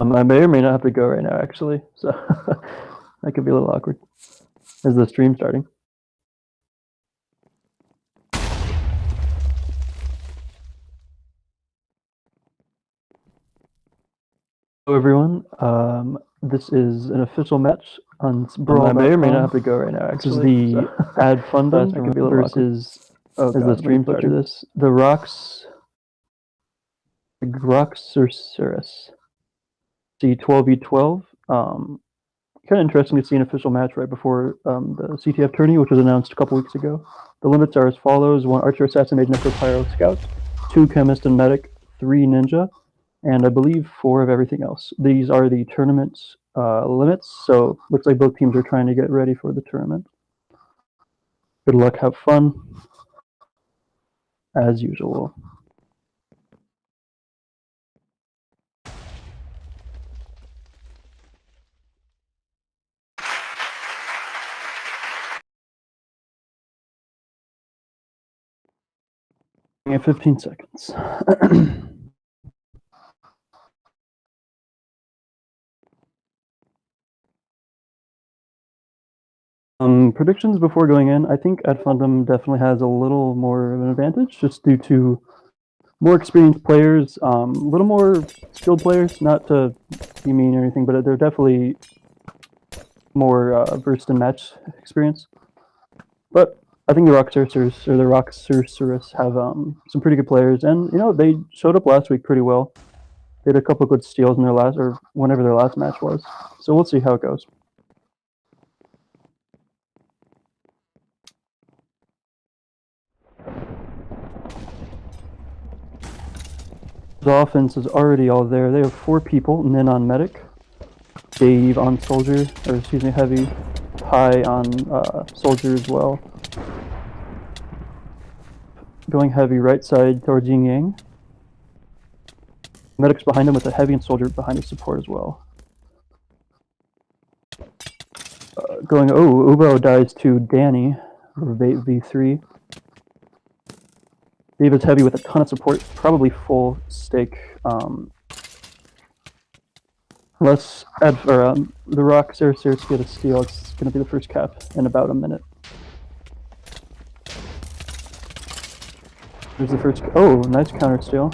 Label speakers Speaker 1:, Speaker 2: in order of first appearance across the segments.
Speaker 1: I may or may not have to go right now, actually, so that could be a little awkward. Is the stream starting? Hello, everyone. This is an official match on Brawl. I may or may not have to go right now, actually. This is the ad Fundum versus, as the stream started this, the Roxerces. The 12v12. Kind of interesting to see an official match right before the CTF tourney, which was announced a couple weeks ago. The limits are as follows: 1 Archer, Assassin, Mage, Necro, Pyro, Scout, 2 Chemist and Medic, 3 Ninja, and I believe 4 of everything else. These are the tournament limits, so looks like both teams are trying to get ready for the tournament. Good luck, have fun, as usual. We have 15 seconds. Predictions before going in. I think Ad Fundum definitely has a little more of an advantage just due to more experienced players, a little more skilled players, not to be mean or anything, but they're definitely more versed in match experience. But I think the Roxerces have some pretty good players, and you know, they showed up last week pretty well. They had a couple good steals in their last, or whenever their last match was. So we'll see how it goes. The offense is already all there. They have 4 people, Nin on Medic, Dave on Soldier, or excuse me, Heavy, Pi on Soldier as well. Going Heavy right side towards Yin Yang. Medic's behind him with a Heavy and Soldier behind his support as well. Ubo dies to Danny, V3. David's Heavy with a ton of support, probably full stake. Unless the Roxerces get a steal, it's going to be the first cap in about a minute. There's the first. Oh, nice counter steal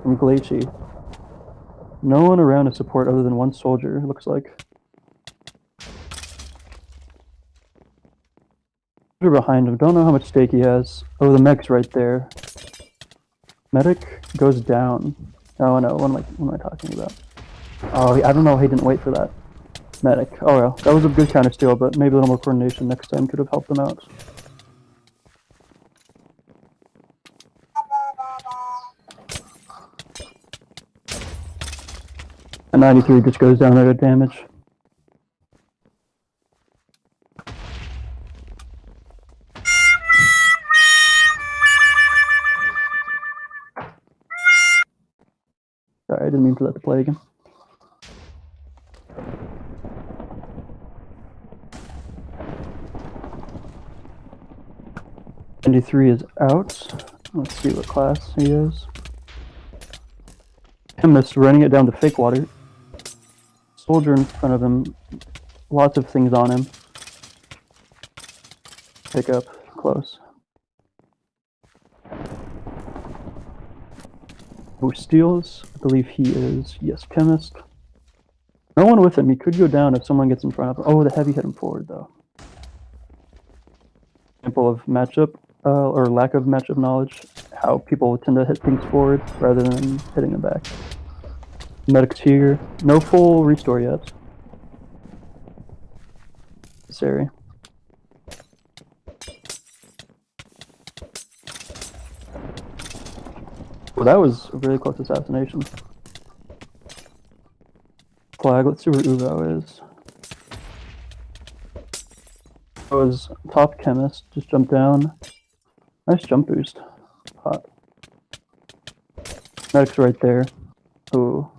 Speaker 1: from Glacier. No one around to support other than 1 soldier, it looks like. Behind him, don't know how much stake he has. Oh, the mech's right there. Medic goes down. Oh no, what am I talking about? Oh, I don't know, he didn't wait for that. Medic. Oh well, that was a good counter steal, but maybe a little more coordination next time could have helped them out. A 93 just goes down there to damage. Sorry, I didn't mean for that to play again. '93 is out. Let's see what class he is. Chemist running it down to fake water. Soldier in front of him. Lots of things on him. Pick up close. Who steals? I believe he is, yes, Chemist. No one with him. He could go down if someone gets in front of him. Oh, the Heavy hit him forward, though. Example of matchup, or lack of matchup knowledge. How people tend to hit things forward rather than hitting them back. Medic's here. No full restore yet. Necessary. Well, that was a really close assassination. Flag, let's see where Uvo is. I was top Chemist, just jumped down. Nice jump boost. Hot. Medic's right there. Oh,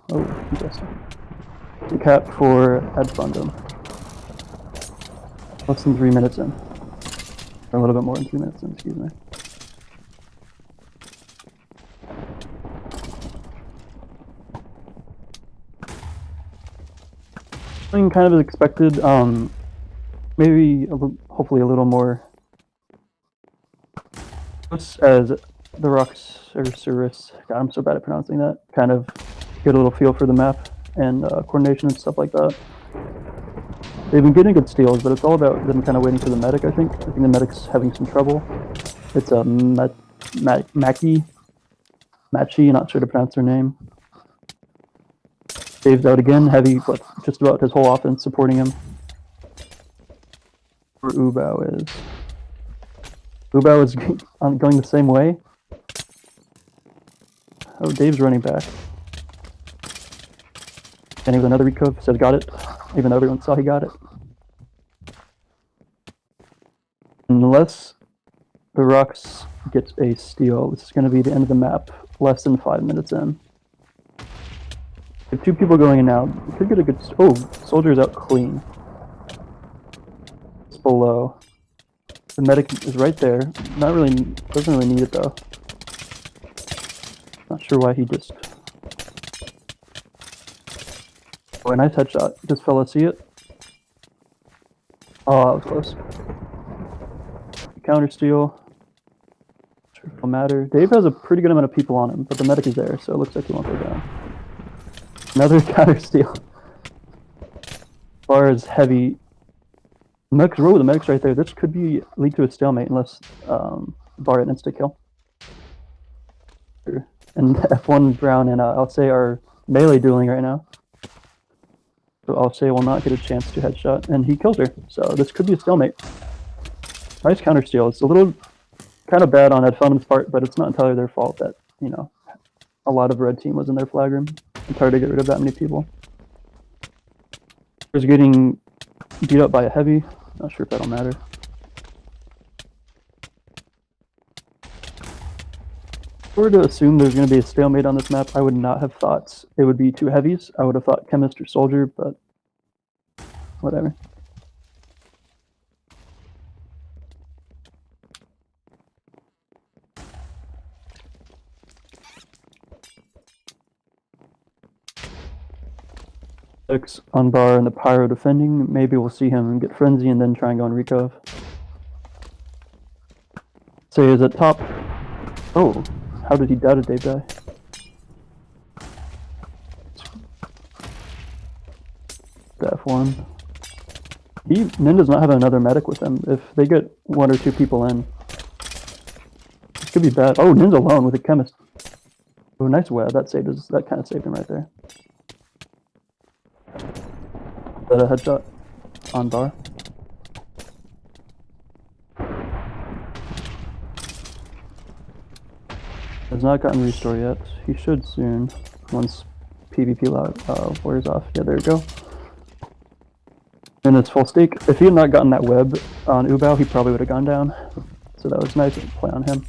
Speaker 1: interesting. The cap for Ad Fundum. Less than 3 minutes in. Or a little bit more than 3 minutes in, excuse me. Kind of as expected. Maybe hopefully a little more. As the Roxerces, God, I'm so bad at pronouncing that. Kind of get a little feel for the map and coordination and stuff like that. They've been getting good steals, but it's all about them kind of waiting for the medic. I think the medic's having some trouble. It's a Mackie, not sure to pronounce her name. Dave's out again, heavy, but just about his whole offense supporting him. Where Ubao is going the same way. Oh, Dave's running back. And he was another recove, says got it, even though everyone saw he got it. Unless the Rox gets a steal, this is going to be the end of the map, less than 5 minutes in. We have 2 people going in now. We could get a good... Oh, Soldier's out clean. It's below. The medic is right there. Not really... Doesn't really need it, though. Not sure why he just... Oh, a nice headshot. Does fella see it? Oh, that was close. Counter steal. Sure it'll matter. Dave has a pretty good amount of people on him, but the medic is there, so it looks like he won't go down. Another counter steal. Bar is heavy. Medic's row with the medic's right there. This could lead to a stalemate unless Bar an insta kill. And F1 Brown and I'll say are melee dueling right now. So I'll say will not get a chance to headshot, and he kills her. So this could be a stalemate. Nice counter steal. It's a little kind of bad on Fundum's part, but it's not entirely their fault that, you know, a lot of red team was in their flag room. It's hard to get rid of that many people. There's getting beat up by a heavy. Not sure if that'll matter. If we were to assume there's going to be a stalemate on this map, I would not have thought it would be 2 heavies. I would have thought chemist or soldier, but whatever. On Bar and the Pyro defending. Maybe we'll see him get frenzy and then try and go on recove. Say is at top. Oh, how did he die? Did Dave die? The F1. Nin does not have another medic with him. If they get 1 or 2 people in, this could be bad. Oh, Nin's alone with a chemist. Oh, nice web. That kind of saved him right there. Is that a headshot on Bar? Has not gotten restore yet. He should soon, once PvP wears off. Yeah, there we go. And it's full stake. If he had not gotten that web on Ubao, he probably would have gone down. So that was nice to play on him.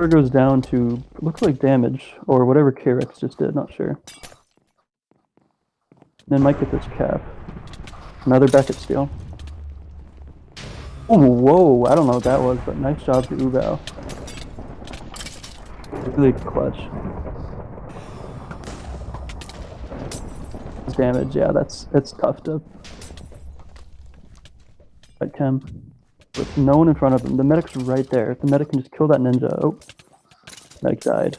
Speaker 1: Goes down to, looks like damage, or whatever K-Rex just did, not sure. Then might get this cap. Another Beckett steal. Oh, whoa, I don't know what that was, but nice job to Ubao. Really clutch. Damage, yeah, it's tough to fight Chem. With no one in front of him. The medic's right there. If the medic can just kill that ninja. Oh, medic died.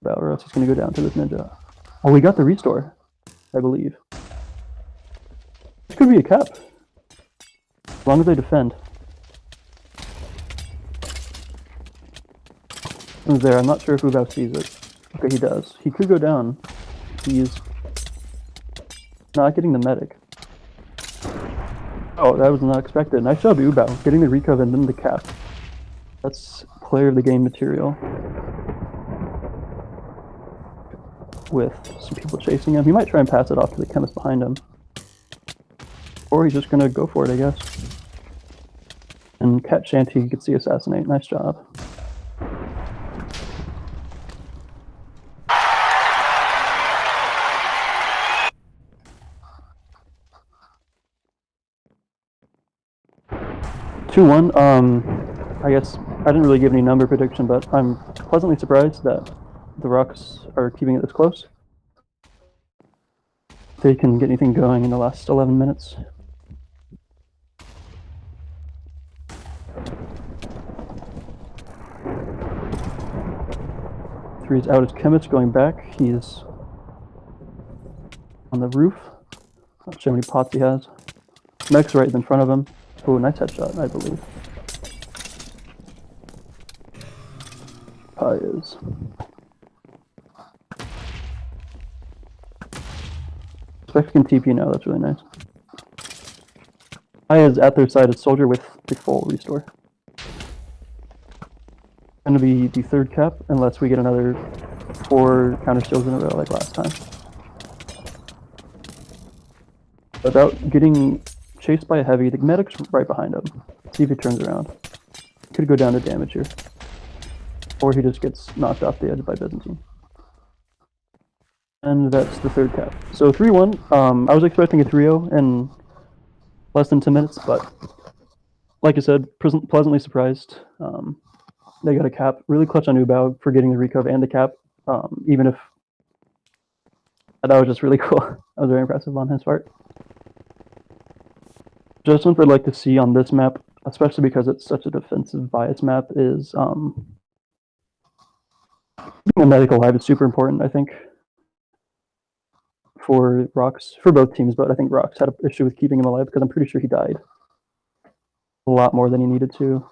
Speaker 1: Or else he's going to go down to this ninja. Oh, we got the restore, I believe. This could be a cap. As long as they defend. Who's there? I'm not sure if Ubao sees it. Okay, he does. He could go down. He's not getting the medic. Oh, that was not expected. Nice job, Ubao. Getting the recove and then the cap. That's player of the game material. With some people chasing him. He might try and pass it off to the chemist behind him. Or he's just going to go for it, I guess. And Cat Shanty gets the assassinate. Nice job. I guess I didn't really give any number prediction, but I'm pleasantly surprised that the Rocks are keeping it this close. If they can get anything going in the last 11 minutes. Three's out as Chemist going back. He's on the roof. Not sure how many pots he has. Mech's right in front of him. Oh, nice headshot, I believe. Pie is. Spec can TP now, that's really nice. Pie is at their side as Soldier with the full restore. Going to be the third cap unless we get another 4 counter steals in a row like last time. Without getting chased by a heavy, the medic's right behind him. See if he turns around. Could go down to damage here. Or he just gets knocked off the edge by Byzantine. And that's the third cap. So 3-1. I was expecting a 3-0 in less than 10 minutes, but like I said, pleasantly surprised. They got a cap. Really clutch on Ubao for getting the recove and the cap, even if that was just really cool. That was very impressive on his part. Just something I'd like to see on this map, especially because it's such a defensive bias map, is keeping a medic alive is super important, I think, for Rox, for both teams, but I think Rox had an issue with keeping him alive because I'm pretty sure he died a lot more than he needed to.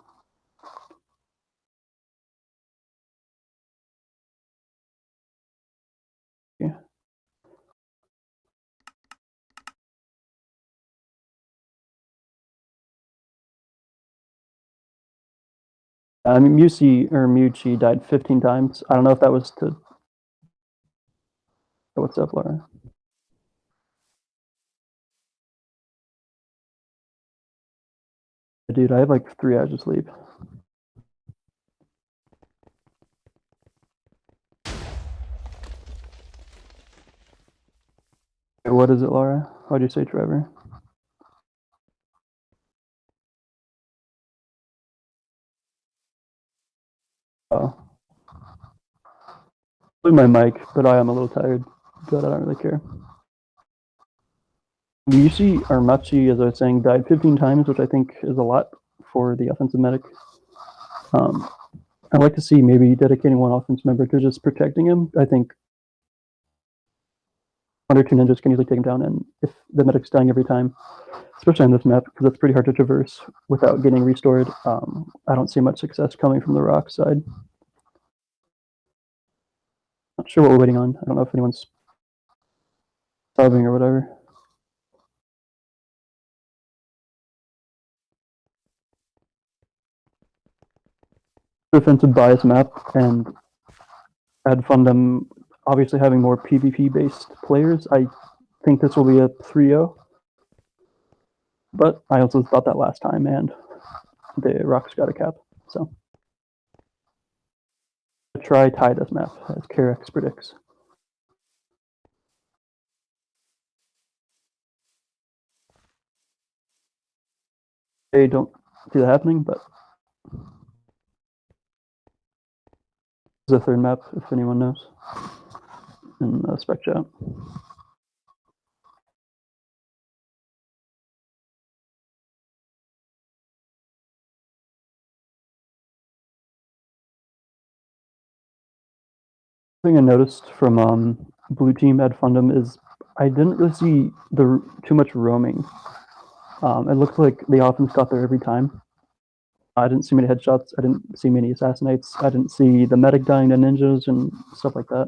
Speaker 1: Yeah. I mean, Mucci died 15 times. I don't know if that was to... What's up, Laura? Dude, I have like 3 hours of sleep. What is it, Laura? Why'd you say Trevor? Oh. My mic, but I am a little tired, but I don't really care. Mucci or Machi, as I was saying, died 15 times, which I think is a lot for the offensive medic. I'd like to see maybe dedicating one offense member to just protecting him. I think 1 or 2 ninjas can easily take him down, and if the medic's dying every time, especially on this map, because it's pretty hard to traverse without getting restored, I don't see much success coming from the rock side. Not sure what we're waiting on. I don't know if anyone's subbing or whatever. Defensive bias map, and add Fundum obviously having more PvP based players. I think this will be a 3-0, but I also thought that last time, and the Rocks got a cap, so try tie this map as Karex predicts. I don't see that happening, but the third map, if anyone knows, in the spec chat. The thing I noticed from blue team at Fundum is I didn't really see too much roaming. It looked like the offense got there every time. I didn't see many headshots. I didn't see many assassinates. I didn't see the medic dying to ninjas and stuff like that.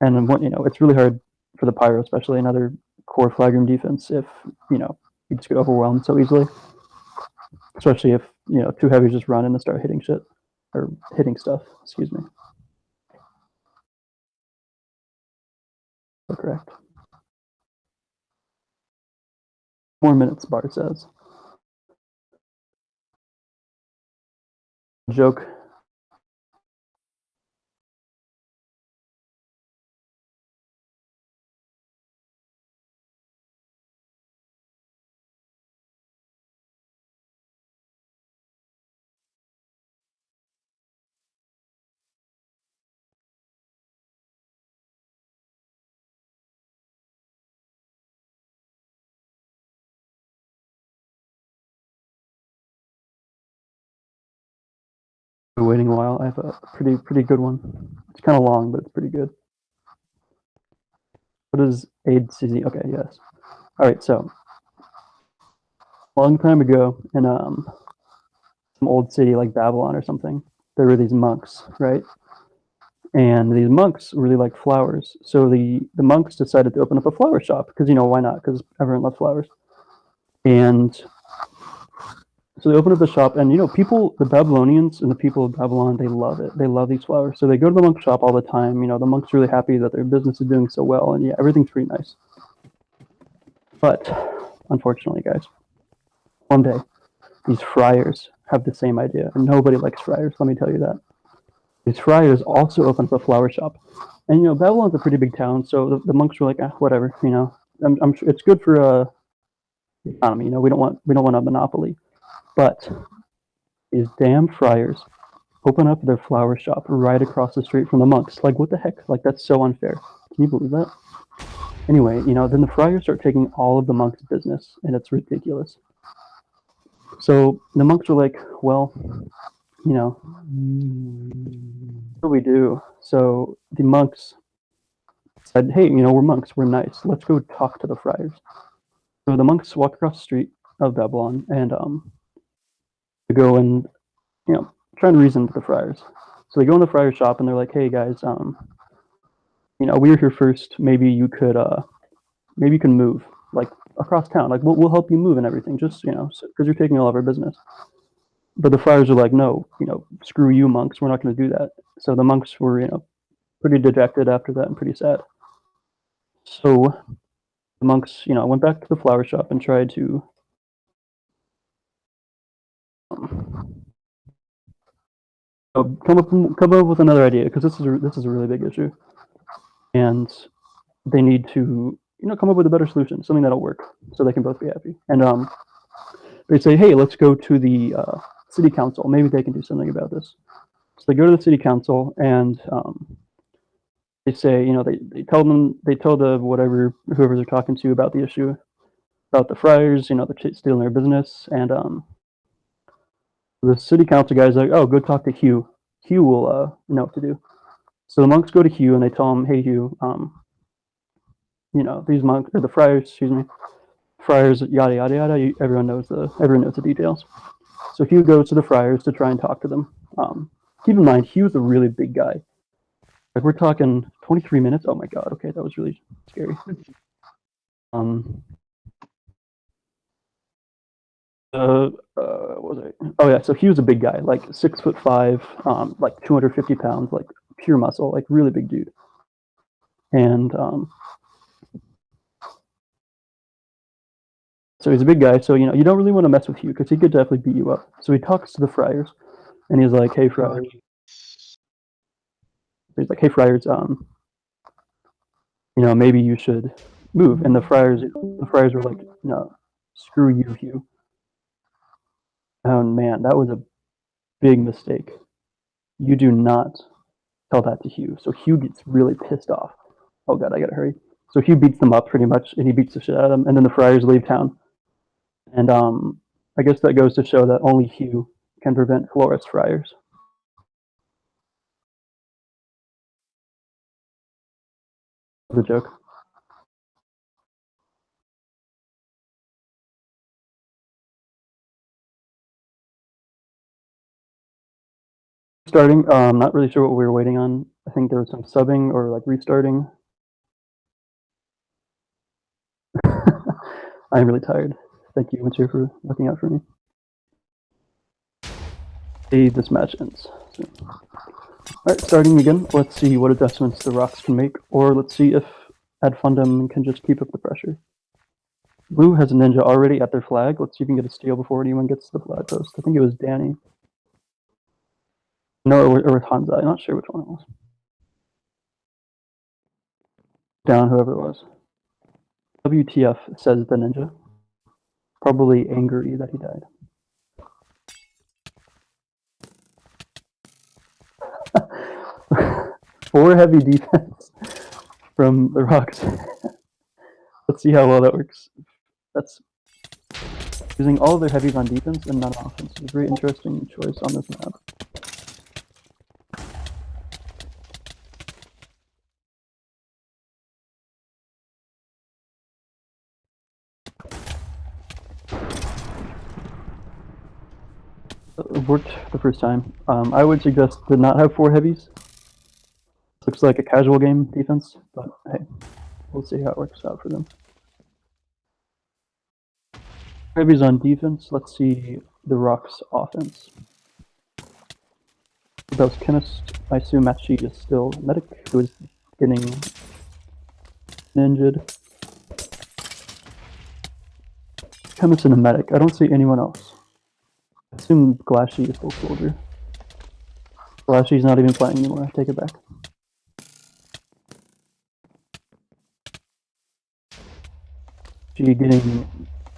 Speaker 1: And it's really hard for the pyro, especially another core flag room defense, if you just get overwhelmed so easily. Especially if 2 heavies just run and start hitting shit or hitting stuff. Excuse me. Correct. 4 minutes, Bar says. Joke. waiting a while. I have a pretty good one. It's kind of long, but it's pretty good. What is aid CZ? Okay, yes. All right, so long time ago in some old city like Babylon or something, there were these monks, right? And these monks really liked flowers. So the monks decided to open up a flower shop because, why not? Because everyone loves flowers. And so they open up the shop, and people, the Babylonians and the people of Babylon, they love it. They love these flowers. So they go to the monk shop all the time. The monk's really happy that their business is doing so well, and everything's pretty nice. But unfortunately, guys, one day these friars have the same idea, and nobody likes friars. Let me tell you that. These friars also open up a flower shop, and Babylon's a pretty big town, so the monks were like, whatever. I'm sure it's good for the economy. We don't want a monopoly. But these damn friars open up their flower shop right across the street from the monks. Like, what the heck? Like, that's so unfair. Can you believe that? Anyway, then the friars start taking all of the monks' business, and it's ridiculous. So the monks are like, well, what do we do? So the monks said, hey, we're monks, we're nice. Let's go talk to the friars. So the monks walk across the street of Babylon and go and try and reason with the friars. So they go in the friar shop and they're like, hey guys, we were here first. Maybe you can move like across town. Like we'll help you move and everything. Just because you're taking all of our business. But the friars are like, no, screw you monks. We're not going to do that. So the monks were pretty dejected after that and pretty sad. So the monks went back to the flower shop and tried to come up with another idea, because this is a really big issue, and they need to come up with a better solution, something that'll work, so they can both be happy. And they say, hey, let's go to the city council. Maybe they can do something about this. So they go to the city council and they say, they tell the whoever they're talking to about the issue, about the friars, they're stealing their business, and the city council guy's like, oh, go talk to Hugh. Hugh will know what to do. So the monks go to Hugh and they tell him, hey Hugh, these monks, or the friars, friars, yada yada yada. Everyone knows the details. So Hugh goes to the friars to try and talk to them. Keep in mind, Hugh's a really big guy. Like we're talking 23 minutes. Oh my god. Okay, that was really scary. What was it? Oh yeah, so Hugh's a big guy, like 6'5", like 250 pounds, like pure muscle, like really big dude. And so he's a big guy. So you don't really want to mess with Hugh because he could definitely beat you up. So he talks to the friars, and he's like, "Hey friars," maybe you should move. And the friars were like, "No, screw you, Hugh." Oh man, that was a big mistake. You do not tell that to Hugh. So Hugh gets really pissed off. Oh god, I gotta hurry. So Hugh beats them up pretty much, and he beats the shit out of them. And then the friars leave town. And I guess that goes to show that only Hugh can prevent Flores friars. The joke. Starting, I'm not really sure what we were waiting on. I think there was some subbing or like restarting. I'm really tired. Thank you, Winter, for looking out for me. Hey, this match ends soon. Alright, starting again. Let's see what adjustments the Rox can make, or let's see if Ad Fundum can just keep up the pressure. Blue has a ninja already at their flag. Let's see if we can get a steal before anyone gets to the flag post. I think it was Danny. No, or with Hansa. I'm not sure which one it was. Down, whoever it was. WTF, says the ninja. Probably angry that he died. Four heavy defense from the Rox. Let's see how well that works. That's using all of their heavies on defense and not on offense. It's a very interesting choice on this map. worked the first time. I would suggest to not have 4 heavies. Looks like a casual game defense, but hey, we'll see how it works out for them. Heavies on defense. Let's see the Rox offense. That was Chemist. I assume Matchy is still Medic, who is getting injured. Chemist and a Medic. I don't see anyone else. I assume Glashy is full Soldier. Glashy's not even playing anymore. I take it back. She getting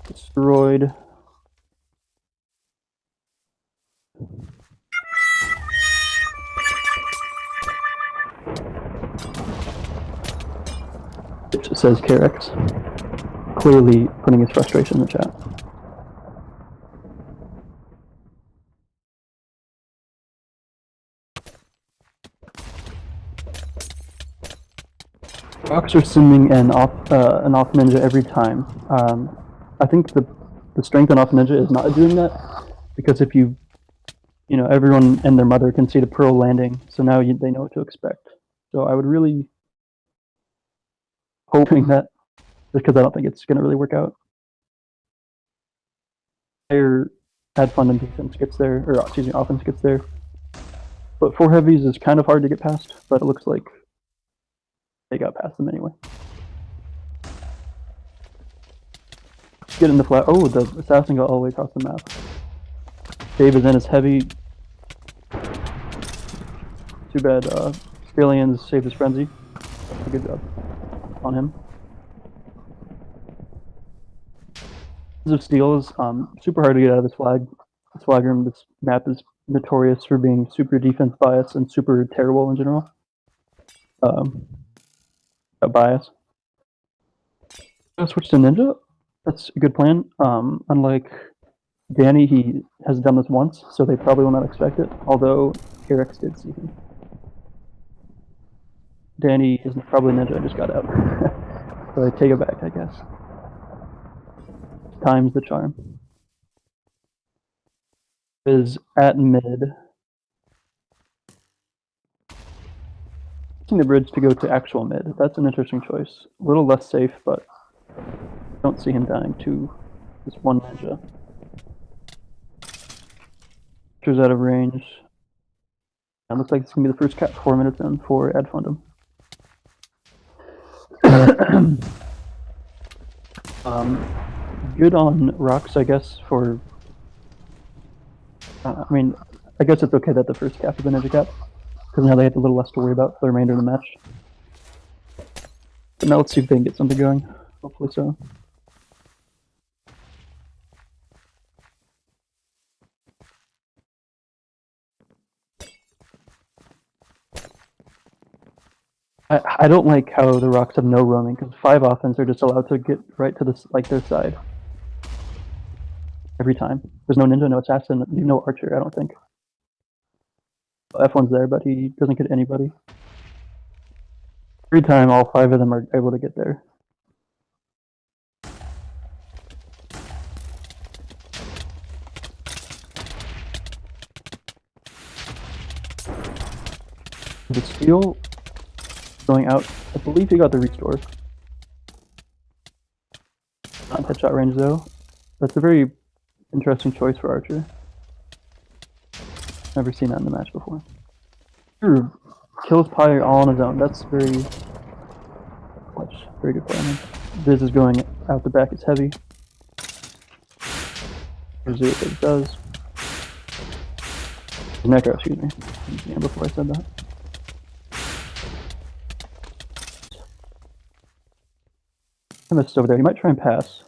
Speaker 1: destroyed. It says Carex, clearly putting his frustration in the chat. Rocks are simming an off ninja every time. I think the strength on off ninja is not doing that, because if you know, everyone and their mother can see the pro landing, so now they know what to expect. So I would really hoping that, because I don't think it's going to really work out. Player add Fundum defense gets there, or excuse me, offense gets there. But 4 heavies is kind of hard to get past, but it looks like they got past them anyway. Get in the flat. Oh, the assassin got all the way across the map. Dave is in his heavy. Too bad Scalians saved his frenzy. Good job on him. Of Steel is super hard to get out of this flag. This flag room, this map is notorious for being super defense biased and super terrible in general. A bias. I'll switch to Ninja. That's a good plan. Unlike Danny, he has done this once, so they probably will not expect it, although Carex did see him. Danny is probably Ninja and just got out. So I take it back, I guess. Times the charm. Is at mid. Using the bridge to go to actual mid. That's an interesting choice. A little less safe, but don't see him dying to this one ninja. Ninja's out of range. It looks like it's gonna be the first cap 4 minutes in for Ad Fundum. Good on Rocks, I guess, for... I mean, I guess it's okay that the first cap is a ninja cap, because now they have a little less to worry about for the remainder of the match. But now let's see if they can get something going. Hopefully so. I don't like how the Rocks have no roaming, because 5 offense are just allowed to get right to this, like, their side. Every time. There's no ninja, no assassin, no archer, I don't think. F1's there, but he doesn't get anybody. Every time, all 5 of them are able to get there. The steal going out. I believe he got the restore. Not headshot range though. That's a very interesting choice for Archer. Never seen that in the match before. Ooh, kills Pyre all on his own. That's very clutch. Very good play. Viz is going out the back. It's heavy. Here's what it does. Necro, excuse me. Yeah, before I said that. Chemist over there. He might try and pass.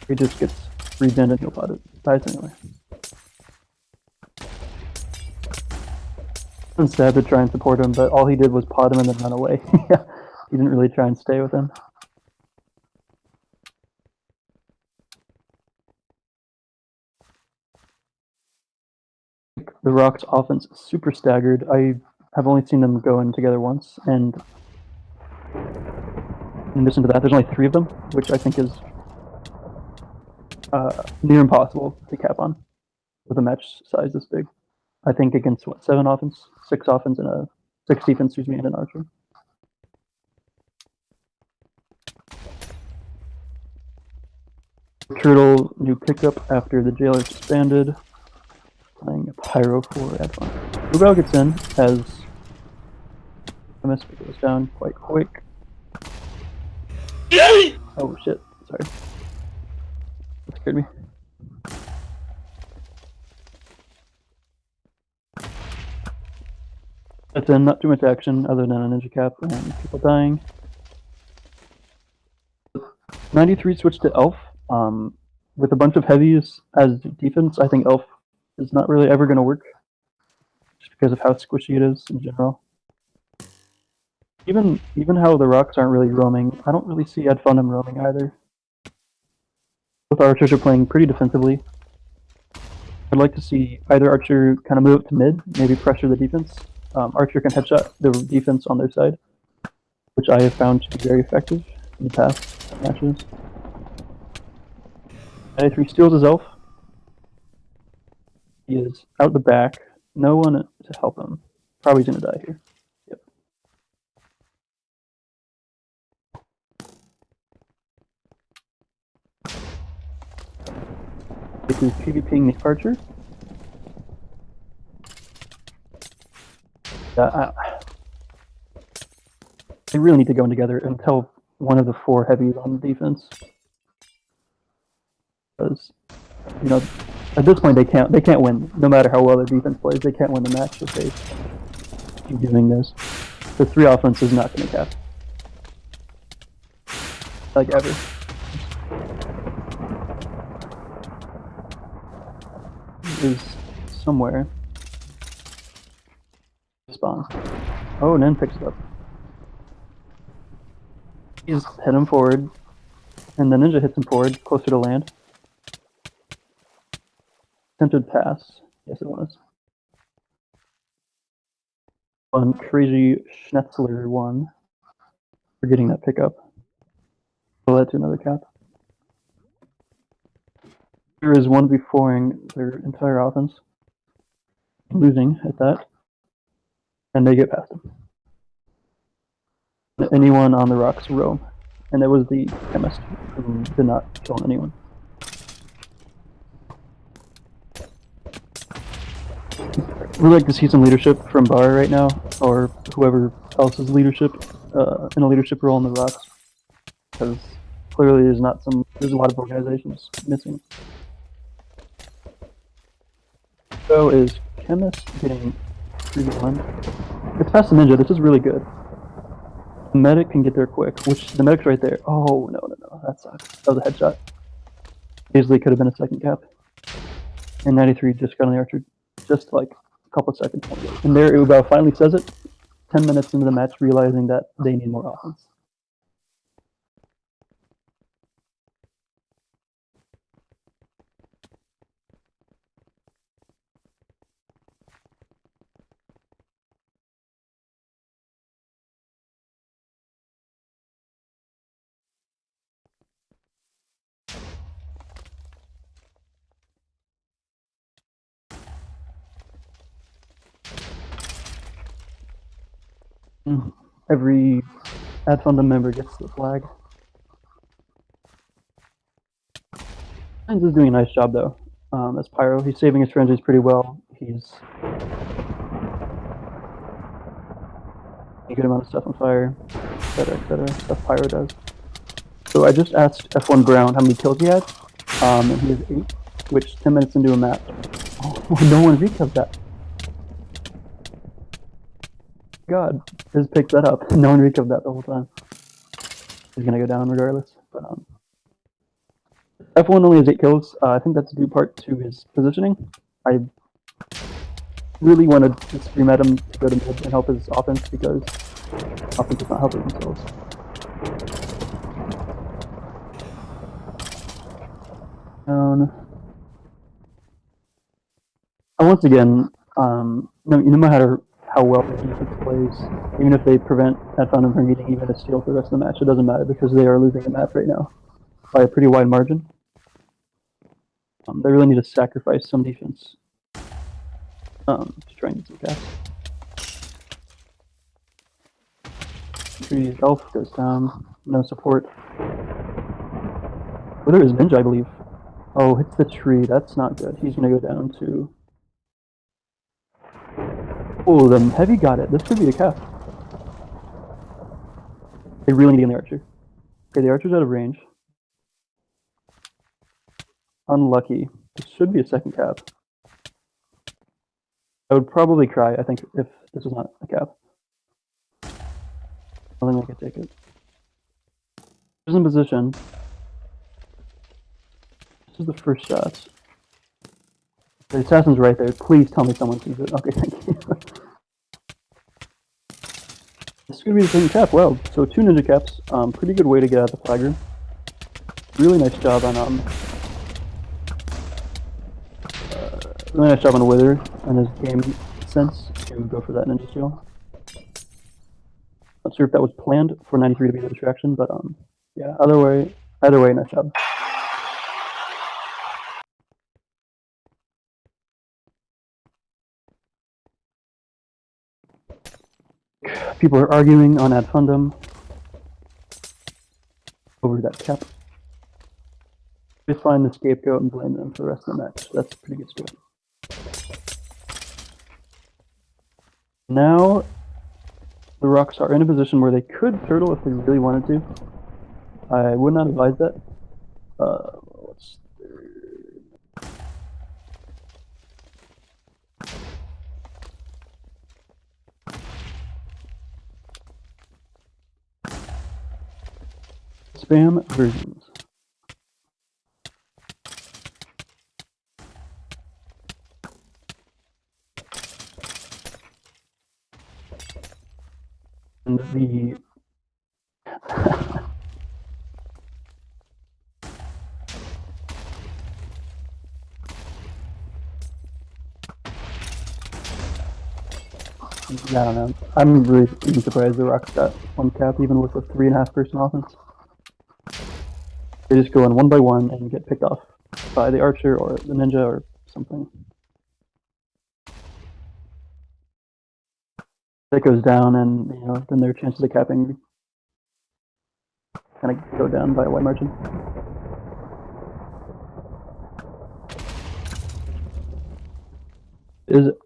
Speaker 1: He just gets regen and he'll pot it. Dies anyway. Instead to try and support him, but all he did was pot him and then run away. Yeah, he didn't really try and stay with him. The Rock's offense is super staggered. I have only seen them go in together once, and in addition to that, there's only 3 of them, which I think is near impossible to cap on with a match size this big. I think against what, 7 offense, 6 offense, and a 6 defense, excuse me, and an archer. Turtle new pickup after the jailer disbanded. Playing a pyro for Advon. Rubel gets in as MS goes down quite quick. Oh shit, sorry. That scared me. That's in, not too much action other than a ninja cap and people dying. 93 switched to Elf. With a bunch of heavies as defense, I think Elf is not really ever going to work. Just because of how squishy it is in general. Even how the rocks aren't really roaming, I don't really see Ad Fundum roaming either. Both archers are playing pretty defensively. I'd like to see either archer kind of move up to mid, maybe pressure the defense. Archer can headshot the defense on their side, which I have found to be very effective in the past matches. 93 steals his elf. He is out the back. No one to help him. Probably gonna die here. Yep. This is PvPing the archer. They really need to go in together until one of the 4 heavies on defense. Because, you know, at this point they can't win. No matter how well their defense plays, they can't win the match if they keep doing this. The 3 offense is not going to cap. Like ever. Is somewhere. Spawn. Oh, and then picks it up. He's hit him forward, and the ninja hits him forward, closer to land. Attempted pass. Yes, it was. One crazy Schnetzler one for getting that pickup. Will led to another cap. Here is 1v4ing their entire offense. Losing at that. And they get past him. Anyone on the rocks roam. And it was the chemist who did not kill anyone. We'd like to see some leadership from Bar right now, or whoever else's leadership in a leadership role in the rocks. Because clearly there's a lot of organizations missing. So is chemist getting 3v1. It's past the ninja, this is really good. The medic can get there quick, which the medic's right there. Oh, no, that sucks. That was a headshot. Easily could have been a second cap. And 93 just got on the archer, just like a couple of seconds. And there, Ubao finally says it, 10 minutes into the match, realizing that they need more offense. Every Ad Fundum member gets the flag. Hines is doing a nice job though. As Pyro, he's saving his frenzies pretty well. He's a good amount of stuff on fire, etc. Stuff Pyro does. So I just asked F1 Brown how many kills he had, and he has 8, which 10 minutes into a match. Oh, no one recoved that. God, just picked that up. No one recoved that the whole time. He's gonna go down regardless. But F1 only has 8 kills. I think that's due part to his positioning. I really wanted to scream at him to go to mid and help his offense because offense is not helping themselves. Once again, no matter how well the defense plays, even if they prevent Ad Fundum from getting even a steal for the rest of the match, it doesn't matter because they are losing the match right now by a pretty wide margin. They really need to sacrifice some defense to try and get some caps. Tree's elf goes down. No support. Oh, there is ninja, I believe. Oh, hits the tree. That's not good. He's going to go down to... Oh, the heavy got it. This could be a cap. They really need to get the archer. Okay, the archer's out of range. Unlucky. This should be a second cap. I would probably cry, I think, if this was not a cap. I don't think I could take it. He's in position. This is the first shot. The assassin's right there. Please tell me someone sees it. Okay, thank you. This could be the second cap. Wow. So 2 ninja caps. Pretty good way to get out the flagger. Really nice job on really nice job on Wither and his game sense to go for that ninja steal. Not sure if that was planned for 93 to be the distraction, but yeah. Either way, nice job. People are arguing on ad fundum over that cap. Just find the scapegoat and blame them for the rest of the match. That's a pretty good start. Now, the Rocks are in a position where they could turtle if they really wanted to. I would not advise that. What's spam versions? And the I don't know. I'm really even surprised the Rocks got 1 cap even with a 3.5 person offense. They just go in 1 by 1 and get picked off by the archer or the ninja or something. That goes down, and then their chances of capping kind of go down by a wide margin. Is it?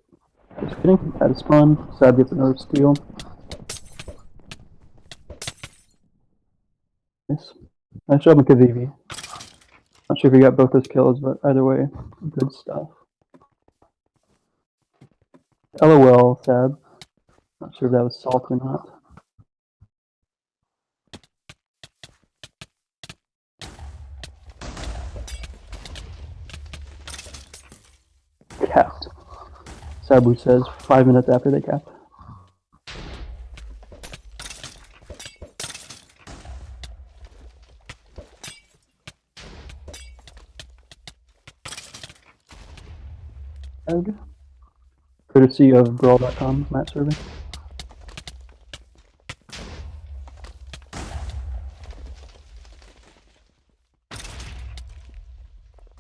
Speaker 1: Just kidding. That is fun. Sad gets another steal. Nice. Nice job with Kavivi. Not sure if he got both those kills, but either way, good stuff. LOL, Sab. Not sure if that was salt or not. Capped. Sabu says 5 minutes after they capped. Courtesy of Brawl.com match survey.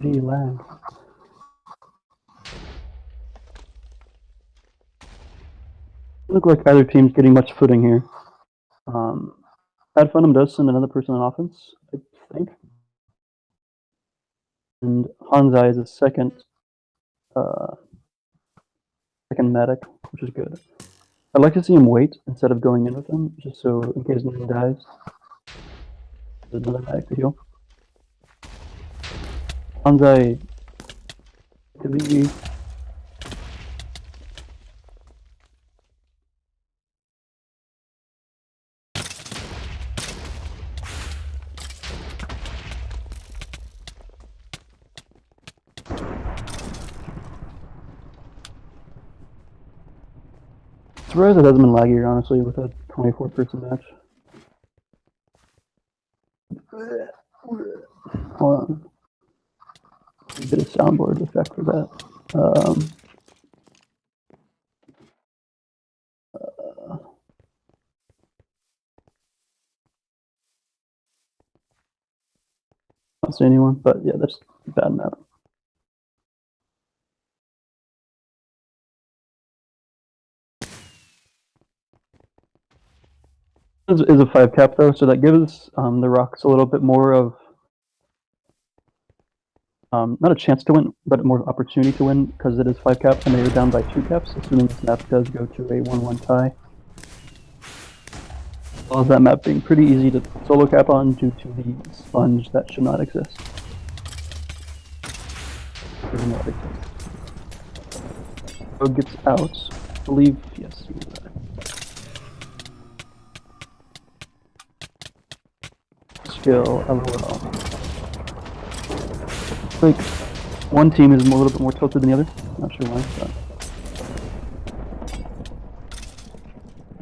Speaker 1: Lag. Look like either team's getting much footing here. Ad Fundum does send another person on offense, I think. And Hanzai is a second medic, which is good. I'd like to see him wait instead of going in with him, just so in case no one dies. There's another medic to heal. Hanzai Kavivi. Surprised it hasn't been laggier, honestly, with a 24-person match. Hold on. A bit of soundboard effect for that. I don't see anyone, but yeah, that's a bad map. Is a 5 cap though, so that gives the Rocks a little bit more of not a chance to win, but more opportunity to win because it is 5 cap and they are down by 2 caps, assuming this map does go to a 1-1 tie. As well as that map being pretty easy to solo cap on due to the sponge that should not exist. Rogue gets out. I believe, yes, he was there. Skill, LOL. Like, one team is a little bit more tilted than the other. Not sure why, but.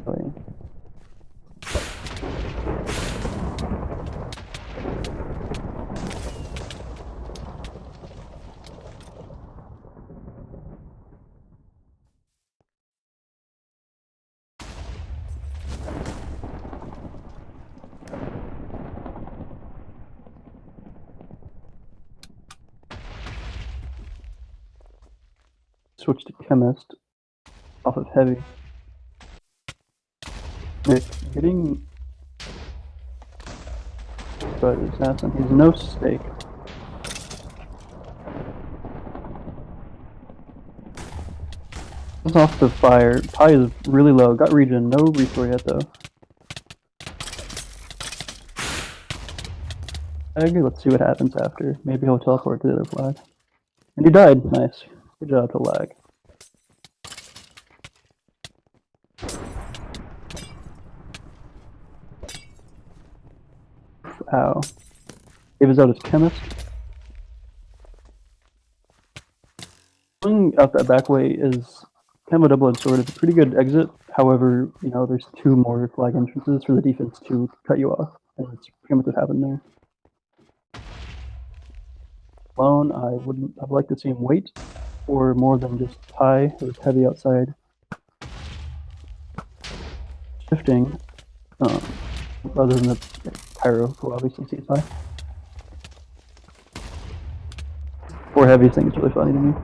Speaker 1: Oh, yeah. Switch to Chemist off of Heavy. Nick getting but his assassin. He's no stake. It's off the fire. Pi is really low. Got regen. No restore yet though. Let's see what happens after. Maybe he'll teleport to the other flag. And he died. Nice. Good job to lag. Ow. Gave us out his Chemist. Going out that back way is kind of a double-edged sword. It's a pretty good exit. However, you know, there's 2 more flag entrances for the defense to cut you off. And it's pretty much what happened there. Alone, I'd like to see him wait for more than just Pi or Heavy outside. Shifting, rather than the Pyro, who obviously sees Pi. Or Heavy thing is really funny to me.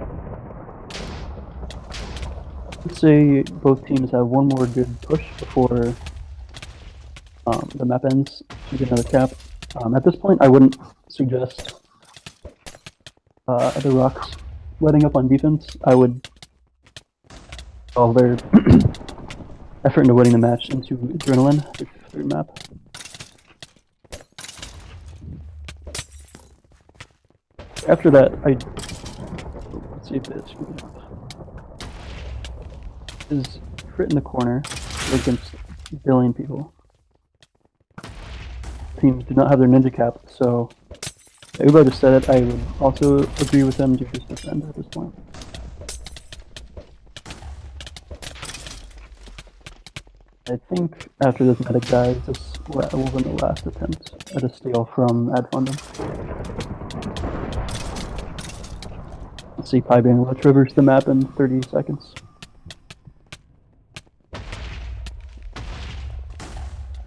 Speaker 1: Let's say both teams have one more good push before the map ends to get another cap. At this point, I wouldn't suggest the Rocks letting up on defense. I would all their effort into winning the match into Adrenaline, the 3rd map. After that, let's see if this is crit in the corner against a billion people. Teams do not have their ninja cap, so everybody just said it. I would also agree with them to just defend at this point. I think after this medic dies, this will be the last attempt at a steal from Fundum. Let's see Pi being able to traverse the map in 30 seconds.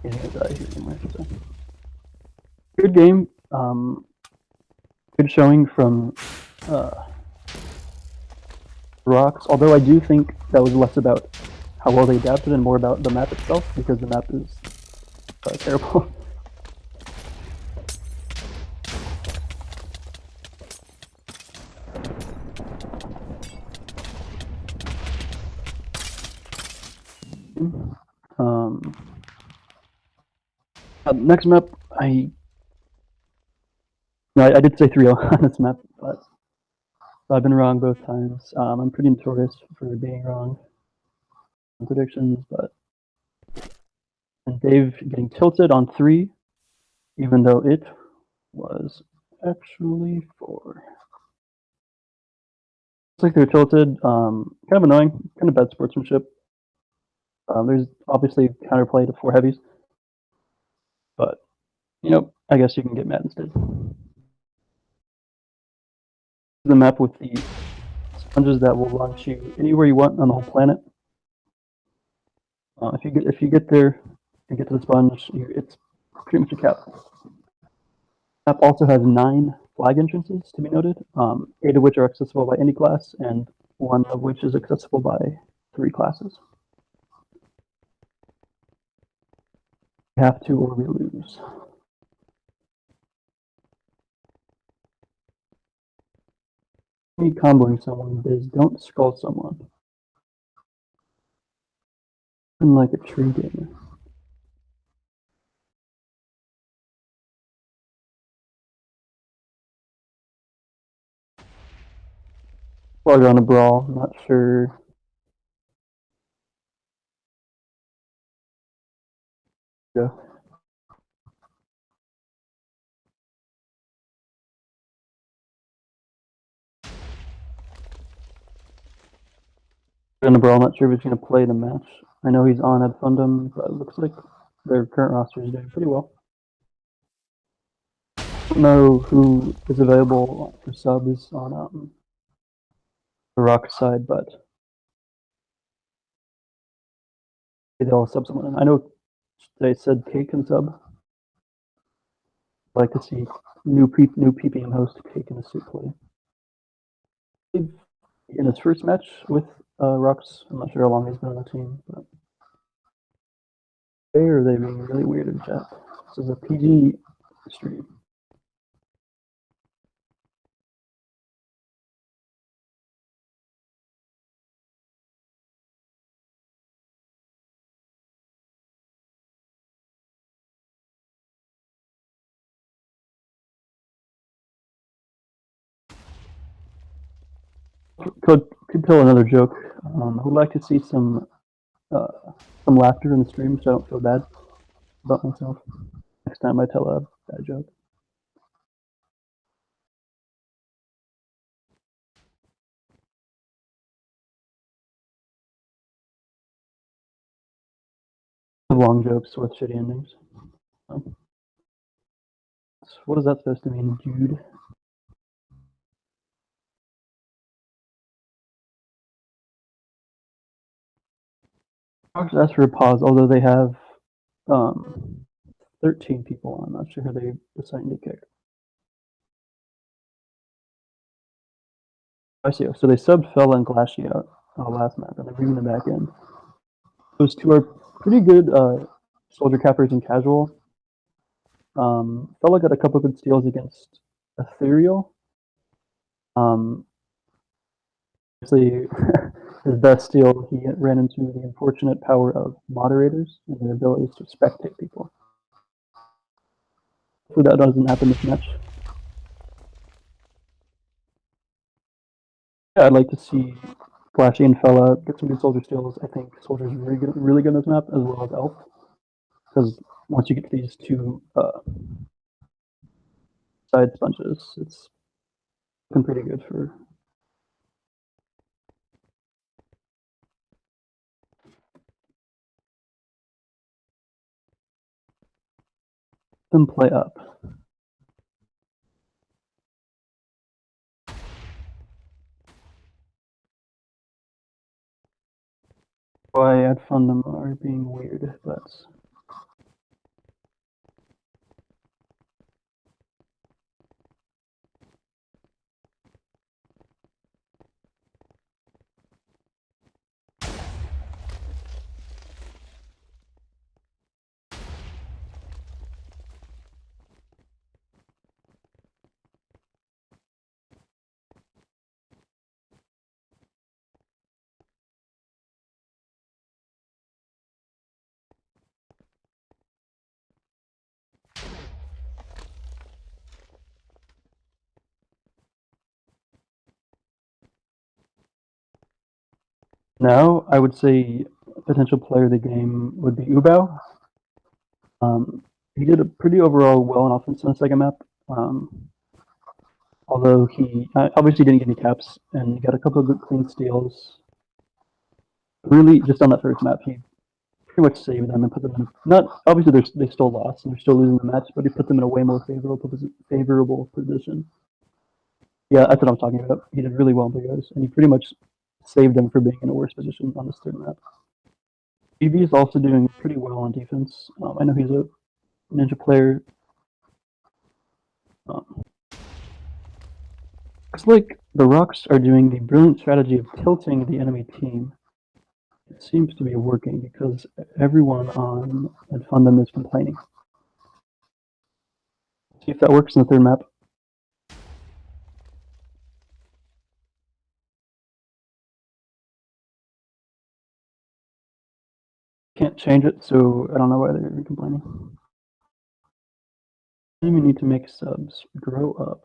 Speaker 1: He's gonna die here anyway, so. Good game. Good showing from Rocks, although I do think that was less about how well they adapted and more about the map itself, because the map is terrible. Next map, I did say 3-0 on this map, but I've been wrong both times. I'm pretty notorious for being wrong on predictions, and Dave getting tilted on 3, even though it was actually 4. Looks like they're tilted. Kind of annoying, kind of bad sportsmanship. There's obviously counterplay to 4 heavies, but you know, I guess you can get mad instead. The map with the sponges that will launch you anywhere you want on the whole planet. If you get there and get to the sponge, it's pretty much a cap. The map also has 9 flag entrances to be noted, 8 of which are accessible by any class, and 1 of which is accessible by 3 classes. We have to or we lose. Me comboing someone is don't skull someone. I'm like a tree gamer. Plug on a brawl, not sure. Yeah. On a brawl, not sure if he's going to play the match. I know he's on at Fundum, but it looks like their current roster is doing pretty well. I don't know who is available for subs on the Rock side, but they'll sub someone. And I know they said Cake can sub. I'd like to see new PPM host Cake in the suit play. In his first match with Rox, I'm not sure how long he's been on the team, but are they being really weird in chat? This is a PG stream. Could tell another joke. I would like to see some laughter in the stream, so I don't feel bad about myself next time I tell a bad joke. Long jokes with shitty endings. What is that supposed to mean, dude? Rox asked for a pause, although they have 13 people. I'm not sure who they decided to kick. I see. So they subbed Fella and Glassy out last map, and they're bringing them back in. Those two are pretty good soldier cappers in casual. Fella got a couple good steals against Ethereal. Obviously, his best steal, he ran into the unfortunate power of moderators and their abilities to spectate people. Hopefully that doesn't happen this match. Yeah, I'd like to see Flashy and Fella get some good soldier steals. I think Soldier's really good on this map, as well as Elf. Because once you get these two side sponges, it's looking pretty good for them play up. Why at Fundum are being weird, but now I would say a potential player of the game would be Ubao. He did a pretty overall well on offense in the second map. Although he obviously didn't get any caps and he got a couple of good clean steals. Really, just on that first map, he pretty much saved them and put them in. Not obviously they still lost and they're still losing the match, but he put them in a way more favorable position. Yeah, that's what I'm talking about. He did really well in Brios, and he pretty much saved them from being in a worse position on this third map. BB is also doing pretty well on defense. I know he's a ninja player. Looks like the Rocks are doing the brilliant strategy of tilting the enemy team It seems to be working because everyone on at Fundum is complaining. See if that works in the third map. Can't change it, so I don't know why they're complaining. We need to make subs grow up.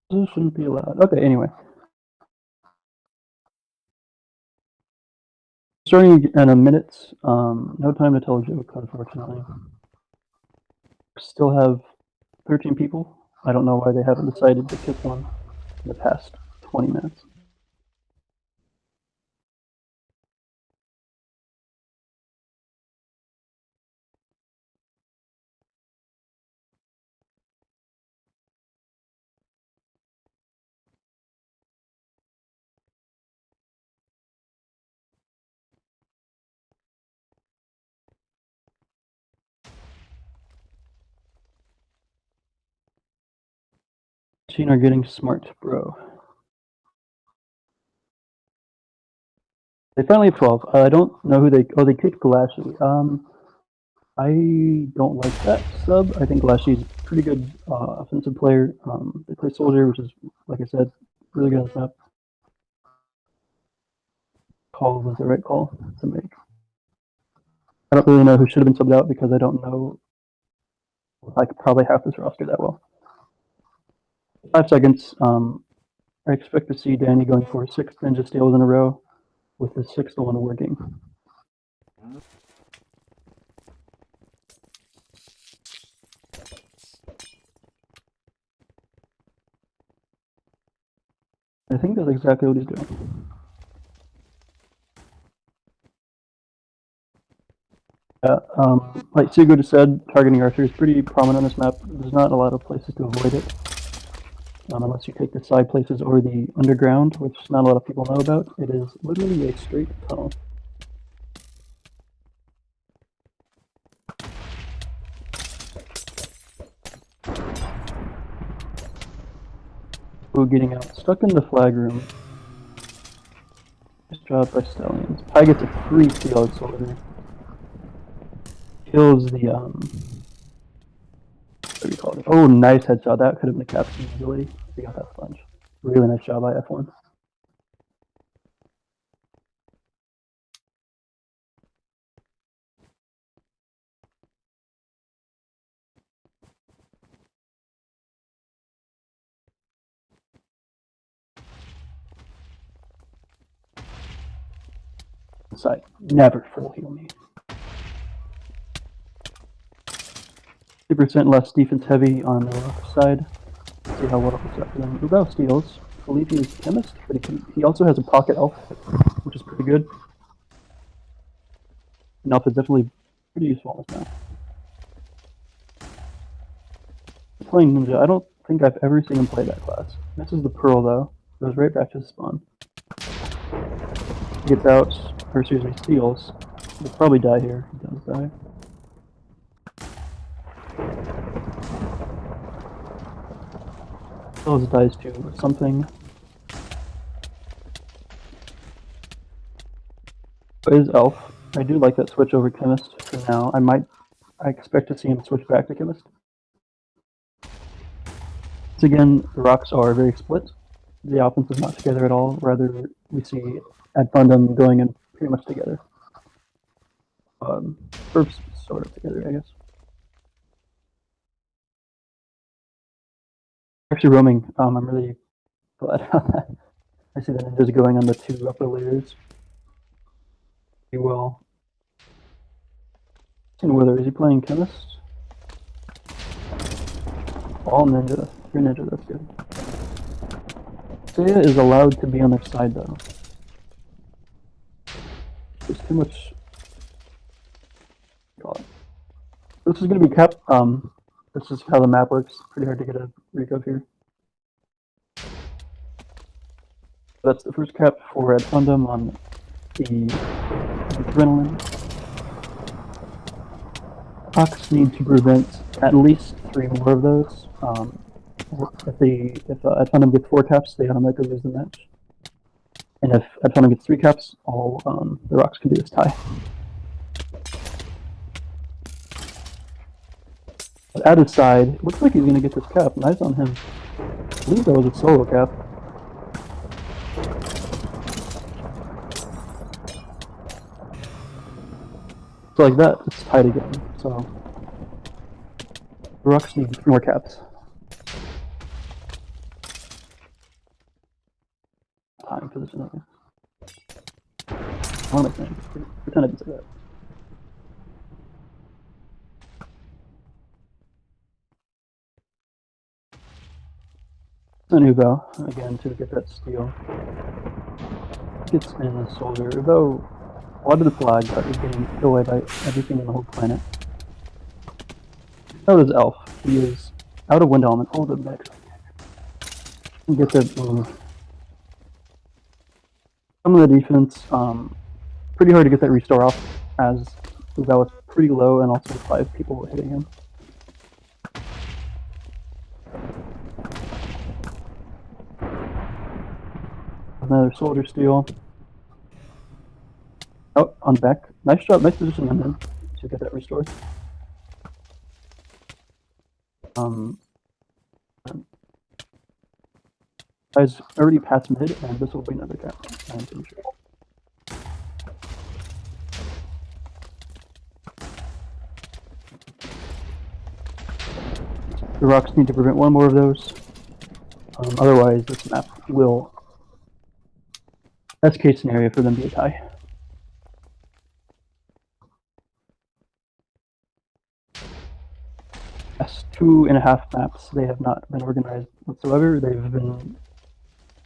Speaker 1: This shouldn't be allowed. Okay, anyway. Starting in a minute. No time to tell a joke, unfortunately. Still have 13 people. I don't know why they haven't decided to kick one in the past 20 minutes. Machine are getting smart, bro. They finally have 12. I don't know who they. Oh, they kicked Galashy. I don't like that sub. I think Galashy's a pretty good offensive player. They play Soldier, which is, like I said, really good on this map. Call was the right call to make. I don't really know who should have been subbed out because I don't know like probably half this roster that well. 5 seconds. I expect to see Danny going for 6 ninja steals in a row with the 6th one working. I think that's exactly what he's doing. Yeah, like Sigurd said, targeting Archer is pretty prominent on this map. There's not a lot of places to avoid it. Unless you take the side places or the underground, which not a lot of people know about. It is literally a straight tunnel. Ooh, getting out. Stuck in the flag room. Nice job by Stallions. Pi gets a free steal soldier. Kills the, what do you call it? Oh, nice headshot. That could have been a captain ability. He got that sponge. Really nice job by F1. Side. Never full heal me. 2% less defense heavy on the left side. Let's see how well it's up for them. Rubel steals. Felipe is chemist, but he also has a pocket elf, which is pretty good. An elf is definitely pretty useful in this map. Playing ninja, I don't think I've ever seen him play that class. Misses the pearl though. Goes right back to his spawn. Gets out, or excuse me, steals. He'll probably die here. He does die. Steals dies to something. But his elf. I do like that switch over chemist for now. I expect to see him switch back to chemist. Once again, the rocks are very split. The offense is not together at all. Rather, we see at Fundum going in pretty much together. Or sort of together, I guess. Actually roaming, I'm really glad about that. I see the ninjas going on the 2 upper layers. He will. And whether is he playing chemist? All ninja. You're ninja, that's good. Saya is allowed to be on their side though. There's too much. God. This is gonna be kept. This is how the map works. Pretty hard to get a recap here. That's the first cap for Red Fundum on the adrenaline. Hawks need to prevent at least 3 more of those. If at Fundum gets 4 caps, they automatically lose the match. And if at Fundum gets 3 caps, all the Rocks can do is tie. But at his side, it looks like he's going to get this cap. Nice on him. I believe that was a solo cap. So like that, it's tied again. So the Rocks need 3 more caps. Time position over. I want to pretend I didn't say that. And Ubo, again, to get that steal. Gets in the soldier. Ubo wanted the flag, but is getting killed away by everything on the whole planet. So does Elf. He is out of wind element all the mech. And gets it. Some of the defense, pretty hard to get that restore off, as Ubo was pretty low and also 5 people were hitting him. Another soldier steal. Oh, on back. Nice shot, nice position on him to get that restore. Guys already passed mid, and this will be another cap. I'm pretty sure. The Rocks need to prevent one more of those. Otherwise, this map will, best case scenario for them, be a tie. Last 2.5 maps, they have not been organized whatsoever. They've been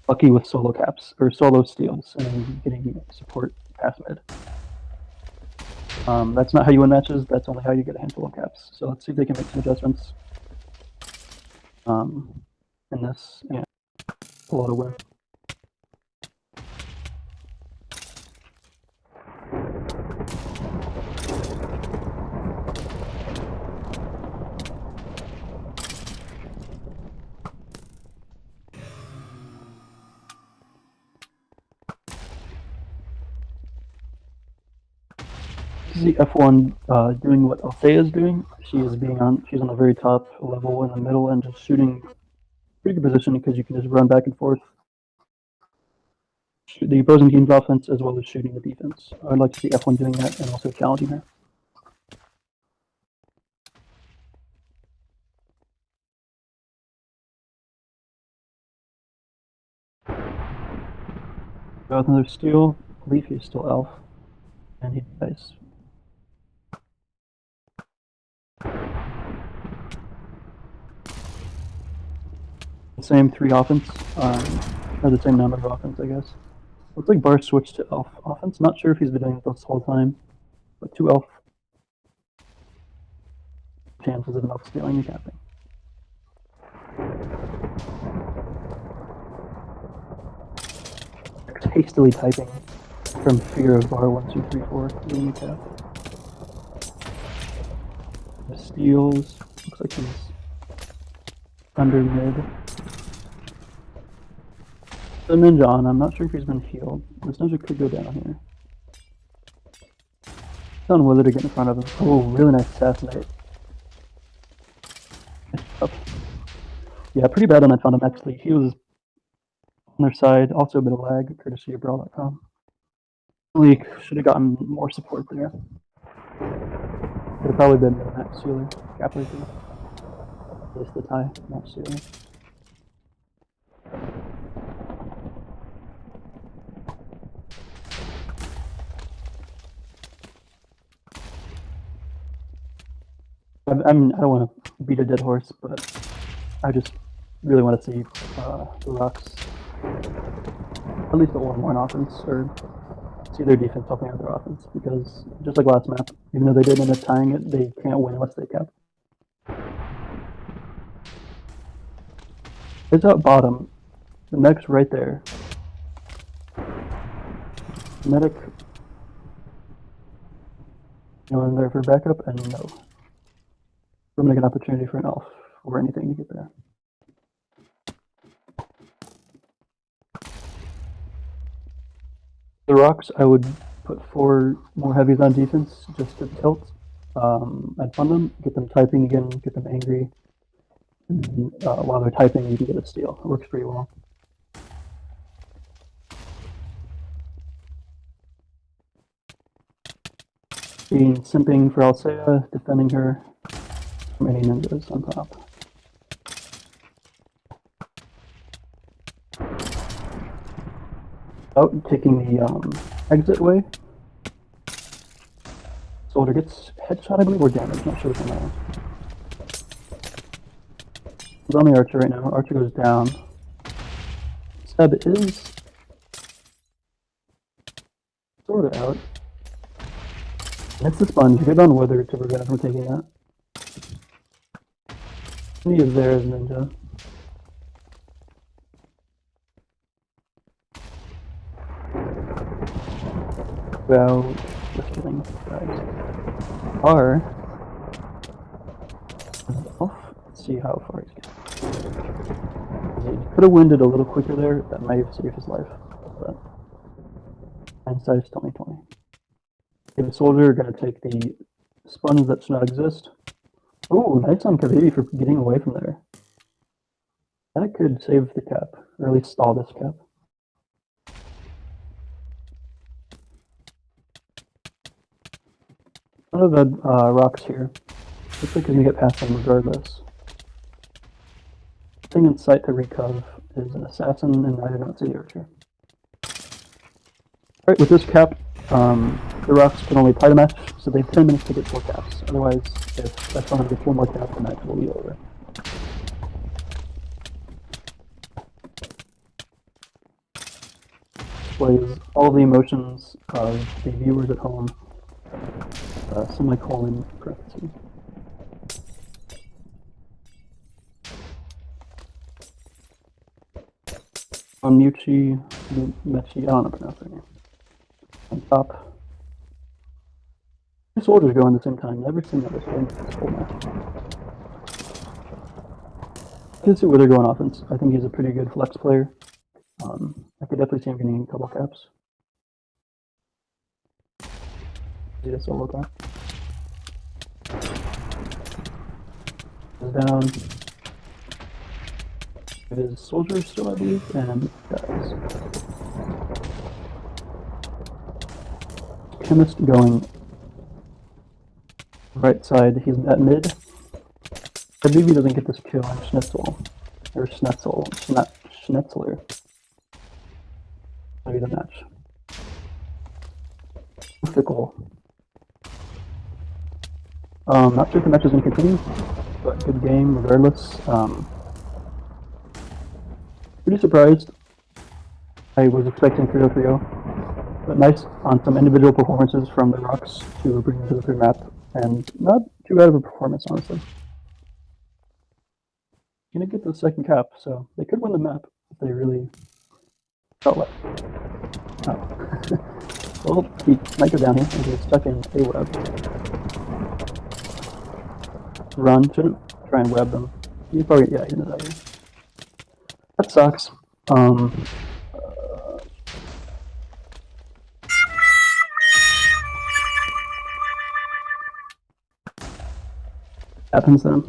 Speaker 1: lucky with solo caps or solo steals and getting support past mid. That's not how you win matches. That's only how you get a handful of caps. So let's see if they can make some adjustments in this and pull out a win. This is the F1 doing what Althea is doing. She's on the very top level in the middle and just shooting pretty good position because you can just run back and forth. Shoot the opposing team's offense as well as shooting the defense. I'd like to see F1 doing that and also challenging her. Got another steal. I believe he's still Elf. And he dies. Same 3 offense, or the same number of offense, I guess. Looks like Bar switched to Elf offense. Not sure if he's been doing it this whole time, but 2 Elf. Chances of Elf stealing and capping. Hastily typing from fear of Bar 1, 2, 3, 4 doing the cap. The steals. Looks like he's under mid. The ninja on, I'm not sure if he's been healed. This ninja could go down here. Telling Wither to get in front of him. Oh, really nice assassinate. Yeah, pretty bad on that Fundum actually. He was on their side, also a bit of lag, courtesy of Brawl.com. Really should have gotten more support there. Could have probably been the max sealer, cap right there. At least the tie, max sealer. I don't want to beat a dead horse, but I just really want to see the Rocks at least at 1 more on offense, or see their defense helping out their offense, because just like last map, even though they did end up tying it, they can't win unless they cap. It's out bottom. The medic's right there. Medic going there for backup, and no. I'm gonna get an opportunity for an elf or anything to get there. The rocks, I would put 4 more heavies on defense just to tilt. I'd fund them, get them typing again, get them angry. And then, while they're typing, you can get a steal. It works pretty well. Being simping for Alsea, defending her from any ninjas on top. Out taking the exit way. Soldier gets headshot, I believe, or damage. Not sure which one that was. He's on the archer right now. Archer goes down. Seb is sort of out. And it's the sponge. Good on Wither to prevent from taking that. He is there as ninja. Well, just kidding, guys. R off. Let's see how far he's getting. He could have winded a little quicker there. That might have saved his life. But hindsight is 2020. Okay, the soldier gonna take the sponge that should not exist. Oh, nice on Kaviri for getting away from there. That could save the cap, or at least stall this cap. One of the rocks here. Looks like he's gonna get past them regardless. Thing in sight to recov is an assassin, and I do not see the archer. Alright, with this cap, the rocks can only tie the match, so they have 10 minutes to get 4 caps. Otherwise, if that's one gets 1 more cap, the match will be over. Displays all the emotions of the viewers at home. Semicolon parentheses. On Mechi, I don't know how to pronounce her name. On top. 2 soldiers go in the same time. Never seen that before in this whole match. I can see where they're going offense. I think he's a pretty good flex player. I could definitely see him getting a couple caps. Is he a solo cap? Goes down. It is soldier still, I believe, and dies. Chemist going right side. He's at mid. I believe he doesn't get this kill on Schnitzel. Or Schnetzler. Maybe the match. Fickle. Not sure if the match is going to continue, but good game regardless. Pretty surprised. I was expecting 3-0-3-0, but nice on some individual performances from the Rocks to bring them to the 3 map, and not too bad of a performance, honestly. Gonna get the 2nd cap, so they could win the map if they really felt like. Oh. Well, he might go down here and get stuck in a web. Run, shouldn't try and web them. He's probably, yeah, he's out here. That sucks. Happens then.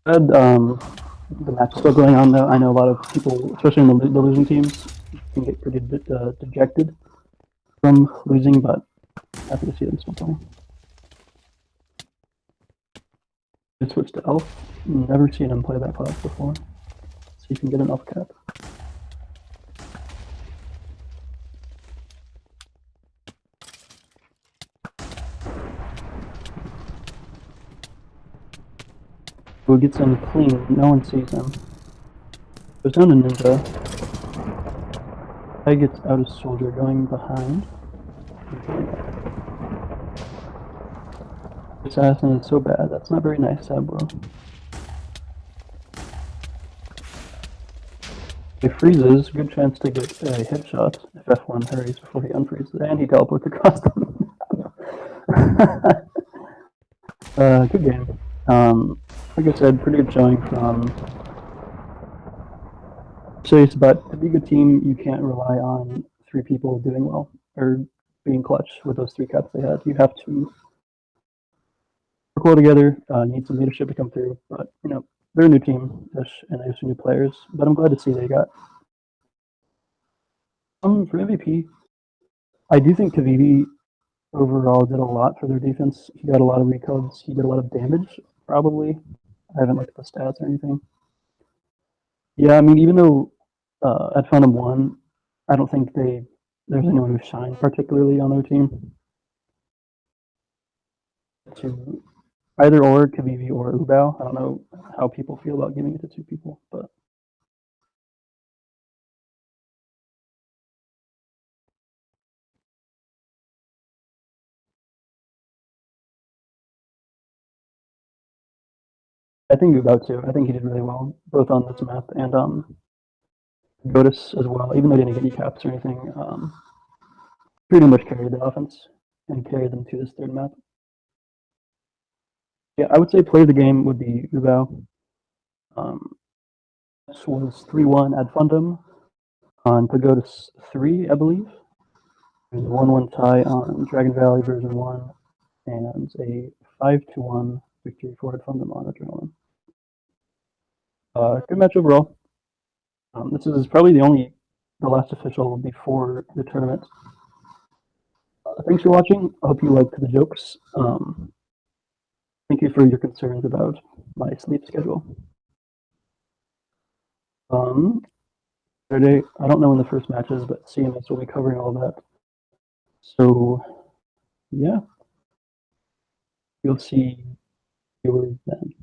Speaker 1: The match is still going on though. I know a lot of people, especially in the losing teams, can get pretty dejected from losing, but happy to see them still playing. I switched to Elf. Never seen him play that class before. See if you can get an Elf cap. Who gets in clean, no one sees him. Goes down to Ninja. Guy gets out as soldier going behind. Assassin is so bad, that's not very nice, bro. He freezes, good chance to get a headshot if F1 hurries before he unfreezes, and he teleports across them. Good game. Like I said, pretty good showing from Chase, but to be a good team, you can't rely on 3 people doing well or being clutch with those 3 caps they had. You have to work well together. Need some leadership to come through, but they're a new team and there's some new players. But I'm glad to see they got. For MVP, I do think Kavivi overall did a lot for their defense. He got a lot of recalls. He did a lot of damage. Probably, I haven't looked at the stats or anything. Yeah, I mean, even though at Fundum 1, I don't think there's anyone who shined particularly on their team. To either or Kavivi or Ubao. I don't know how people feel about giving it to 2 people, but I think Ubao too. I think he did really well, both on this map and Gotis as well. Even though he didn't get any caps or anything, pretty much carried the offense and carried them to this 3rd map. Yeah, I would say play of the game would be Ubao. This was 3-1 at Fundum on Pagoda's 3, I believe. There's a 1-1 tie on Dragon Valley version 1 and a 5-1 victory for Ed Fundum on Adrenaline. Good match overall. This is probably the last official before the tournament. Thanks for watching. I hope you liked the jokes. Thank you for your concerns about my sleep schedule. Saturday, I don't know when the first match is, but CMS will be covering all that. So, yeah, you'll see viewers then.